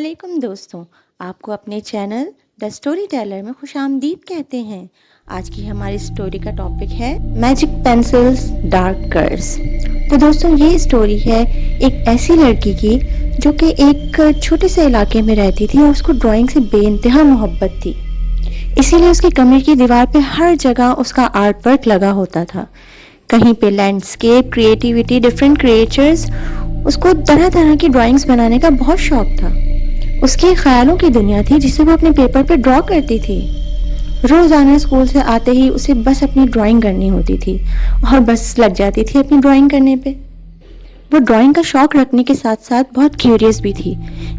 علیکم دوستوں، آپ کو اپنے چینل دا سٹوری ٹیلر میں خوش آمدید کہتے ہیں۔ آج کی ہماری سٹوری کا ٹاپک ہے میجک پینسلز ڈارک کرز۔ تو دوستوں یہ سٹوری ہے ایک ایسی لڑکی کی جو کہ ایک چھوٹے سے علاقے میں رہتی تھی اور اس کو ڈرائنگ سے بے انتہا محبت تھی، اسی لیے اس کے کمرے کی دیوار پہ ہر جگہ اس کا آرٹ ورک لگا ہوتا تھا۔ کہیں پہ لینڈسکیپ، کریٹیوٹی، ڈفرینٹ کریچرز، اس کو طرح طرح کی ڈرائنگز بنانے کا بہت شوق تھا۔ اس کی خیالوں کی دنیا تھی جسے وہ اپنے پیپر پہ ڈرا کرتی تھی۔ روزانہ اسکول سے آتے ہی اسے بس اپنی ڈرائنگ کرنی ہوتی تھی اور بس لگ جاتی تھی اپنی ڈرائنگ کرنے پہ۔ وہ ڈرائنگ کا شوق رکھنے کے ساتھ ساتھ بہت کیوریس بھی تھی۔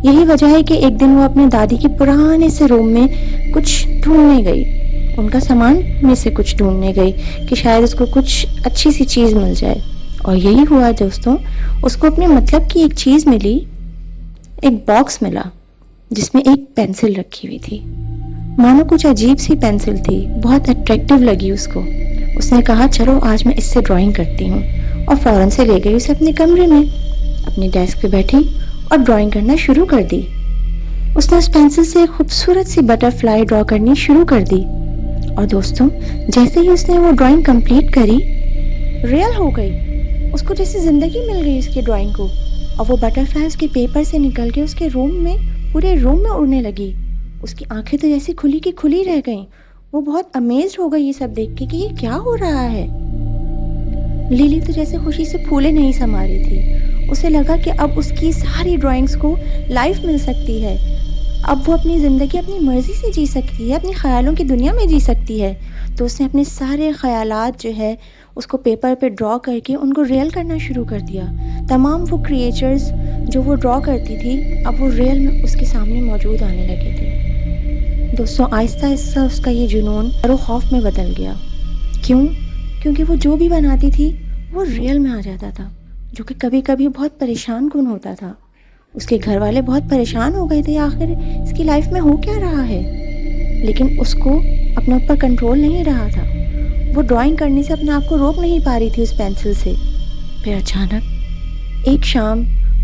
یہی وجہ ہے کہ ایک دن وہ اپنے دادی کے پرانے سے روم میں کچھ ڈھونڈنے گئی، ان کا سامان میں سے کچھ ڈھونڈنے گئی کہ شاید اس کو کچھ اچھی سی چیز مل جائے۔ اور یہی ہوا دوستوں، اس کو اپنے مطلب کی ایک چیز ملی، ایک باکس ملا جس میں ایک پینسل رکھی ہوئی تھی۔ مانو کچھ عجیب سی پینسل تھی، بہت اٹریکٹیو لگی اس کو۔ اس نے کہا چلو آج میں اس سے ڈرائنگ کرتی ہوں، اور فوراً سے لے گئی اسے اپنے کمرے میں، اپنی ڈیسک پہ بیٹھی اور ڈرائنگ کرنا شروع کر دی۔ اس نے اس پینسل سے ایک خوبصورت سی بٹر فلائی ڈرا کرنی شروع کر دی، اور دوستوں جیسے ہی اس نے وہ ڈرائنگ کمپلیٹ کری، ریئل ہو گئی، اس کو جیسے زندگی مل گئی اس کی ڈرائنگ کو، اور وہ بٹر فلائی اس کے پیپر سے نکل کے اس کے روم میں، پورے روم میں اڑنے لگی۔ اس کی آنکھیں تو جیسے کھلی کی کھلی رہ گئیں۔ وہ بہت امیزڈ ہو گئی یہ سب دیکھ کے کہ یہ کیا ہو رہا ہے۔ لیلی تو جیسے خوشی سے پھولے نہیں سما رہی تھی، اسے لگا کہ اب اس کی ساری ڈرائنگز کو لائف مل سکتی ہے، اب وہ اپنی زندگی اپنی مرضی سے جی سکتی ہے، اپنی خیالوں کی دنیا میں جی سکتی ہے۔ تو اس نے اپنے سارے خیالات جو ہے اس کو پیپر پہ ڈرا کر کے ان کو ریئل کرنا شروع کر دیا۔ تمام وہ کریچرز جو وہ ڈرا کرتی تھی اب وہ ریئل میں اس کے سامنے موجود آنے لگے تھے۔ دوستوں آہستہ آہستہ اس کا یہ جنون اور خوف میں بدل گیا۔ کیوں؟ کیونکہ وہ جو بھی بناتی تھی وہ ریئل میں آ جاتا تھا، جو کہ کبھی کبھی بہت پریشان کن ہوتا تھا۔ اس کے گھر والے بہت پریشان ہو گئے تھے، آخر اس کی لائف میں ہو کیا رہا ہے، لیکن اس کو اپنے اوپر کنٹرول نہیں رہا تھا۔ وہ ڈرائنگ کرنے سے اپنے آپ کو روک نہیں پا رہی تھی اس پینسل سے۔ پھر اچانک ایک شام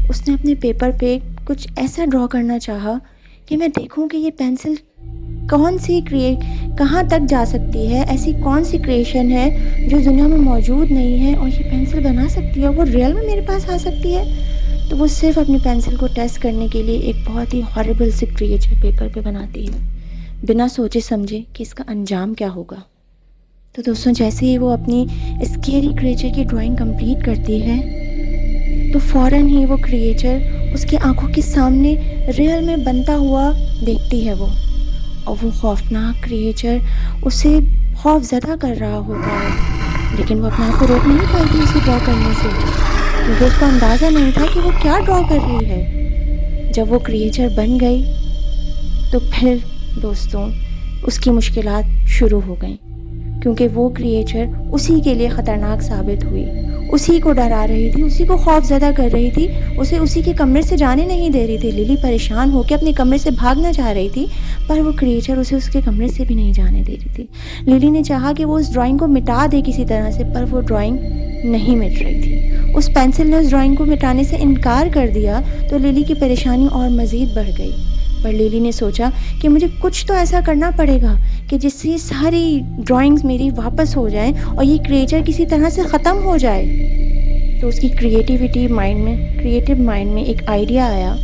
اس نے اپنے پیپر پہ کچھ ایسا ڈرا کرنا چاہا کہ میں دیکھوں کہ یہ پینسل کہاں تک جا سکتی ہے، ایسی کون سی کریشن ہے جو دنیا میں موجود نہیں ہے اور یہ پینسل بنا سکتی ہے، وہ ریئل میں میرے پاس آ سکتی ہے۔ تو وہ صرف اپنی پینسل کو ٹیسٹ کرنے کے لیے ایک بہت ہی ہارریبل سی کریچر پیپر پہ بناتی ہے، بنا سوچے سمجھے کہ اس کا انجام کیا ہوگا۔ تو دوستوں جیسے ہی وہ اپنی اسکیری کریچر کی ڈرائنگ کمپلیٹ کرتی ہے تو فوراً ہی وہ کریچر اس کی آنکھوں کے سامنے ریئل میں بنتا ہوا دیکھتی ہے وہ، اور وہ خوفناک کریچر اسے خوف زدہ کر رہا ہوتا ہے، لیکن وہ اپنے آپ کو روک نہیں پائی تھی اسے ڈرا کرنے سے، کیونکہ اس کو اندازہ نہیں تھا کہ وہ کیا ڈرا کر رہی ہے۔ جب وہ کریچر بن گئی تو پھر دوستوں اس کی مشکلات شروع ہو گئیں، کیونکہ وہ کریچر اسی کے لیے خطرناک ثابت ہوئی، اسی کو ڈرا رہی تھی، اسی کو خوف زدہ کر رہی تھی، اسے اسی کے کمرے سے جانے نہیں دے رہی تھی۔ لیلی پریشان ہو کے اپنے کمرے سے بھاگنا چاہ رہی تھی، پر وہ کریچر اسے اس کے کمرے سے بھی نہیں جانے دے رہی تھی۔ لیلی نے چاہا کہ وہ اس ڈرائنگ کو مٹا دے کسی طرح سے، پر وہ ڈرائنگ نہیں مٹ رہی تھی۔ اس پینسل نے اس ڈرائنگ کو مٹانے سے انکار کر دیا تو لیلی کی پریشانی اور مزید بڑھ گئی۔ پر لیلی نے سوچا کہ مجھے کچھ تو ایسا کرنا پڑے گا کہ جس سے یہ ساری ڈرائنگز میری واپس ہو جائیں اور یہ کریچر کسی طرح سے ختم ہو جائے۔ تو اس کی کریٹیو مائنڈ میں ایک آئیڈیا آیا۔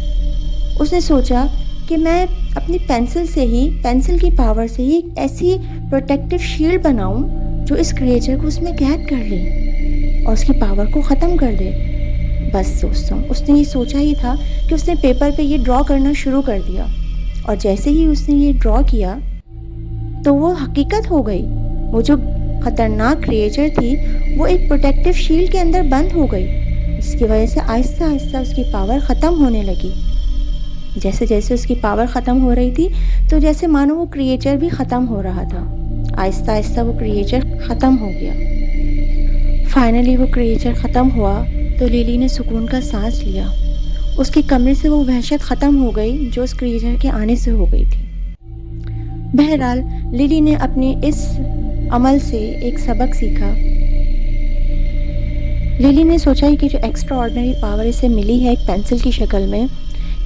اس نے سوچا کہ میں اپنی پینسل کی پاور سے ہی ایک ایسی پروٹیکٹیو شیلڈ بناؤں جو اس کریچر کو اس میں قید کر لے اور اس کی پاور کو ختم کر دے۔ بس دوستوں اس نے یہ سوچا ہی تھا کہ اس نے پیپر پہ یہ ڈرا کرنا شروع کر دیا، اور جیسے ہی اس نے یہ ڈرا کیا تو وہ حقیقت ہو گئی۔ وہ جو خطرناک کریچر تھی وہ ایک پروٹیکٹیو شیلڈ کے اندر بند ہو گئی، جس کی وجہ سے آہستہ آہستہ اس کی پاور ختم ہونے لگی۔ جیسے جیسے اس کی پاور ختم ہو رہی تھی تو جیسے مانو وہ کریچر بھی ختم ہو رہا تھا، آہستہ آہستہ وہ کریچر ختم ہو گیا۔ فائنلی وہ کریچر ختم ہوا تو لیلی نے سکون کا سانس لیا، اس کے کمرے سے وہ وحشت ختم ہو گئی جو اس کریچر کے آنے سے ہو گئی تھی۔ بہرحال لیلی نے اپنے اس عمل سے ایک سبق سیکھا۔ لیلی نے سوچا کہ جو ایکسٹرا آرڈنری پاور اسے ملی ہے ایک پینسل کی شکل میں،